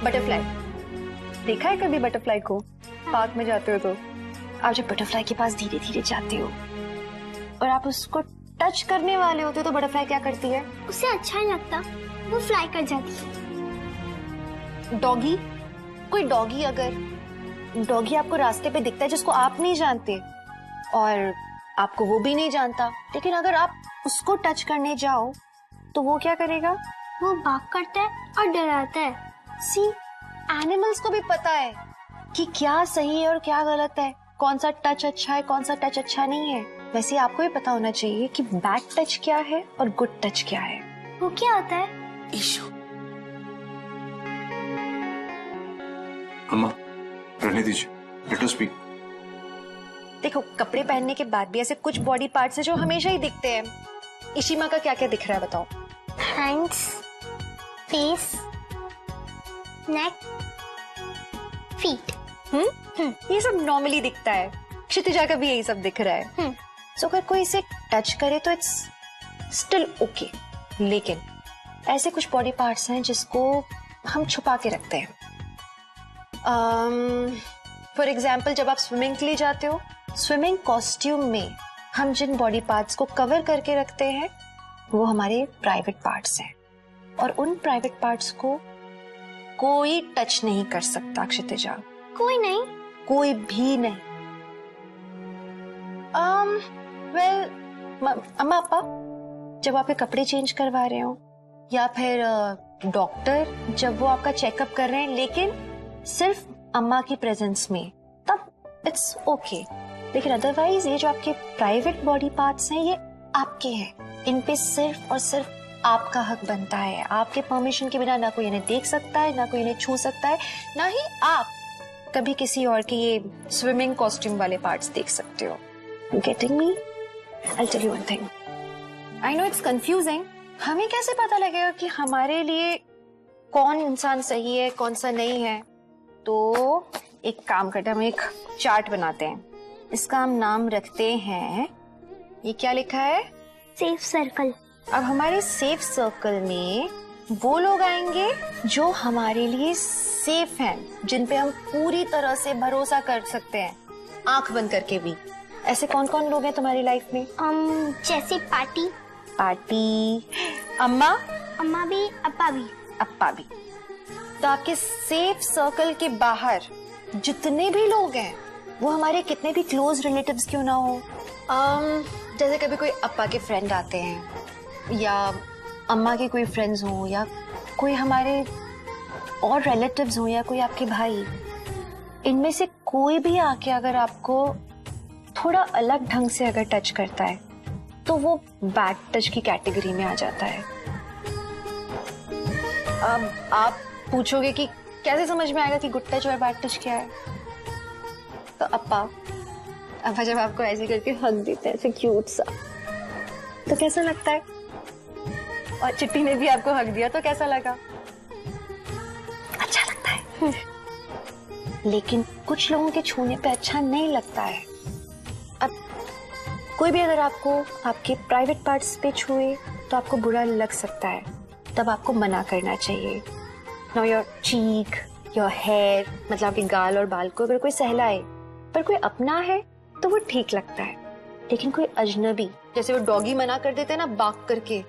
Butterfly, देखा है कभी बटरफ्लाई को? पार्क में जाते हो तो आप जब बटरफ्लाई के पास धीरे धीरे जाते हो और आप उसको टच करने वाले होते हो तो बटरफ्लाई क्या करती है? उसे अच्छा नहीं लगता, वो फ्लाई कर जाती है। डॉगी, कोई डॉगी, अगर डॉगी आपको रास्ते पे दिखता है जिसको आप नहीं जानते और आपको वो भी नहीं जानता, लेकिन अगर आप उसको टच करने जाओ तो वो क्या करेगा? वो भाग करता है और डराता है। सी, एनिमल्स को भी पता है कि क्या सही है और क्या गलत है, कौन सा टच अच्छा है, कौन सा टच अच्छा नहीं है। वैसे आपको भी पता होना चाहिए कि बैड टच क्या है और गुड टच क्या है। वो क्या होता है? ईशु, अम्मा रहने दीजिए, लेट अस स्पीक। देखो, कपड़े पहनने के बाद भी ऐसे कुछ बॉडी पार्ट्स हैं जो हमेशा ही दिखते हैं। इशिमा का क्या क्या दिख रहा है बताओ? हैंड्स, फेस, नेक, फीट। ये सब नॉर्मली दिखता है। क्षितिजा का भी यही सब दिख रहा है। सो अगर कोई इसे टच करे तो इट्स स्टिल ओके, लेकिन ऐसे कुछ बॉडी पार्ट्स हैं जिसको हम छुपा के रखते हैं। फॉर एग्जाम्पल, जब आप स्विमिंग के लिए जाते हो, स्विमिंग कॉस्ट्यूम में हम जिन बॉडी पार्ट्स को कवर करके रखते हैं वो हमारे प्राइवेट पार्ट्स हैं और उन प्राइवेट पार्ट्स को कोई टच नहीं कर सकता। क्षितिजा, कोई नहीं? कोई भी नहीं। वेल, अम्मा पापा जब आप कपड़े चेंज करवा रहे हो या फिर डॉक्टर जब वो आपका चेकअप कर रहे हैं, लेकिन सिर्फ अम्मा की प्रेजेंस में, तब इट्स ओके। लेकिन अदरवाइज ये जो आपके प्राइवेट बॉडी पार्ट्स हैं ये आपके हैं, इन पे सिर्फ और सिर्फ आपका हक बनता है। आपके परमिशन के बिना ना कोई इन्हें देख सकता है, ना कोई इन्हें छू सकता है, ना ही आप कभी किसी और के ये स्विमिंग कॉस्ट्यूम वाले पार्ट्स देख सकते हो। You getting me? I'll tell you one thing. I know it's confusing. हमें कैसे पता लगेगा कि हमारे लिए कौन इंसान सही है, कौन सा नहीं है? तो एक काम करते हैं, हम एक चार्ट बनाते हैं। इसका हम नाम रखते हैं, ये क्या लिखा है? Safe circle. अब हमारे सेफ सर्कल में वो लोग आएंगे जो हमारे लिए सेफ हैं, जिन पे हम पूरी तरह से भरोसा कर सकते हैं, आंख बंद करके भी। ऐसे कौन कौन लोग हैं तुम्हारी लाइफ में? जैसे पार्टी। पार्टी, अम्मा, अम्मा भी, अप्पा भी। अप्पा भी। तो आपके सेफ सर्कल के बाहर जितने भी लोग हैं वो हमारे कितने भी क्लोज रिलेटिव्स क्यों ना हो, जैसे कभी कोई अप्पा के फ्रेंड आते हैं या अम्मा के कोई फ्रेंड्स हों या कोई हमारे और रिलेटिव्स हों या कोई आपके भाई, इनमें से कोई भी आके अगर आपको थोड़ा अलग ढंग से अगर टच करता है तो वो बैड टच की कैटेगरी में आ जाता है। अब आप पूछोगे कि कैसे समझ में आएगा कि गुड टच और बैड टच क्या है? तो अप्पा जब आपको ऐसे करके हग देते हैं, ऐसे क्यूट सा, तो कैसा लगता है? और चिट्टी ने भी आपको हग दिया तो कैसा लगा? अच्छा लगता है। लेकिन कुछ लोगों के छूने पे अच्छा नहीं लगता है। अब कोई भी अगर आपको आपके प्राइवेट पार्ट्स पे छुए तो आपको बुरा लग सकता है, तब आपको मना करना चाहिए। Now your cheek, your hair, मतलब आपके गाल और बाल को अगर कोई सहलाए, पर कोई अपना है तो वो ठीक लगता है। लेकिन कोई अजनबी, जैसे वो डॉगी मना कर देते हैं ना बाग करके,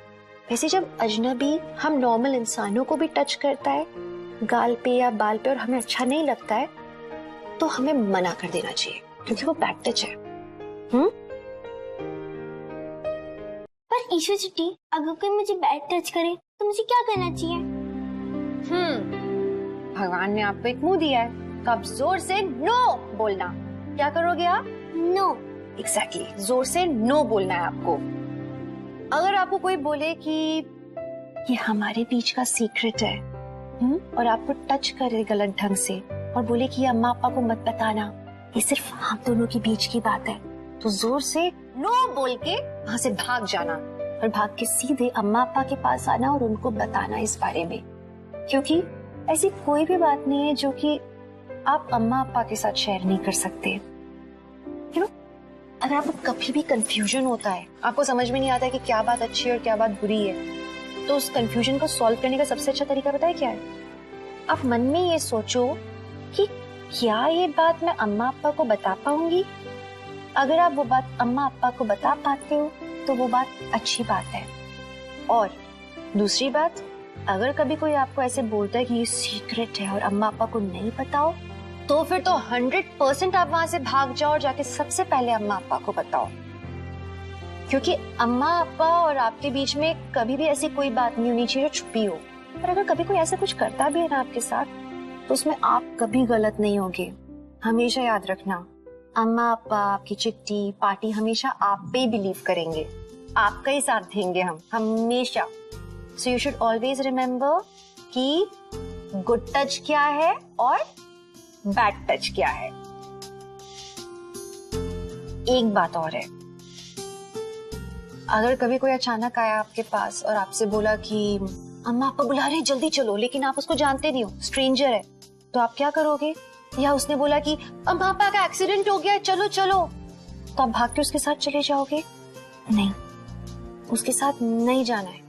वैसे जब अजनबी हम नॉर्मल इंसानों को भी टच करता है गाल पे या बाल पे और हमें अच्छा नहीं लगता है, तो हमें मना कर देना चाहिए, क्योंकि वो बैड टच है। पर ईशु चिट्टी, अगर कोई मुझे बैड टच करे तो मुझे क्या करना चाहिए? भगवान ने आपको एक मुंह दिया है, तो आप जोर से नो बोलना। क्या करोगे आप? नो। एग्जैक्टली, जोर से नो बोलना है आपको। अगर आपको कोई बोले कि ये हमारे बीच का सीक्रेट है, और आपको टच करे गलत ढंग से और बोले कि ये अम्मा पापा को मत बताना, ये सिर्फ हम दोनों के बीच की बात है, तो जोर से नो बोल के वहां से भाग जाना और भाग के सीधे अम्मा पापा के पास आना और उनको बताना इस बारे में। क्योंकि ऐसी कोई भी बात नहीं है जो कि आप अम्मा पापा के साथ शेयर नहीं कर सकते। अगर आपको कभी भी कंफ्यूजन होता है, आपको समझ में नहीं आता है कि क्या बात अच्छी है और क्या बात बुरी है, तो उस कंफ्यूजन को सॉल्व करने का सबसे अच्छा तरीका पता है क्या है? आप मन में ये सोचो कि क्या ये बात मैं अम्मा अप्पा को बता पाऊंगी। अगर आप वो बात अम्मा अप्पा को बता पाते हो तो वो बात अच्छी बात है। और दूसरी बात, अगर कभी कोई आपको ऐसे बोलता है कि ये सीक्रेट है और अम्मा अप्पा को नहीं पता हो, तो फिर तो 100% आप वहां से भाग जाओ और जाके सबसे पहले अम्मा अप्पा को बताओ। क्योंकि अम्मा अप्पा और आपके बीच में कभी भी ऐसी कोई बात नहीं होनी चाहिए जो छुपी हो। पर अगर कभी कोई ऐसा कुछ करता भी है ना आपके साथ, तो उसमें आप कभी गलत नहीं होगे। हमेशा याद रखना, अम्मा अप्पा, आपकी चिट्ठी, पार्टी हमेशा आप पे ही बिलीव करेंगे, आपका ही साथ देंगे हम हमेशा। So you should always remember कि गुड टच क्या है और बैड टच क्या है। एक बात और है, अगर कभी कोई अचानक आया आपके पास और आपसे बोला कि अम्मा आपको बुला रहे हैं जल्दी चलो, लेकिन आप उसको जानते नहीं हो, स्ट्रेंजर है, तो आप क्या करोगे? या उसने बोला कि अम्मा पापा का एक्सीडेंट हो गया है चलो चलो, तो आप भाग के उसके साथ चले जाओगे? नहीं, उसके साथ नहीं जाना है।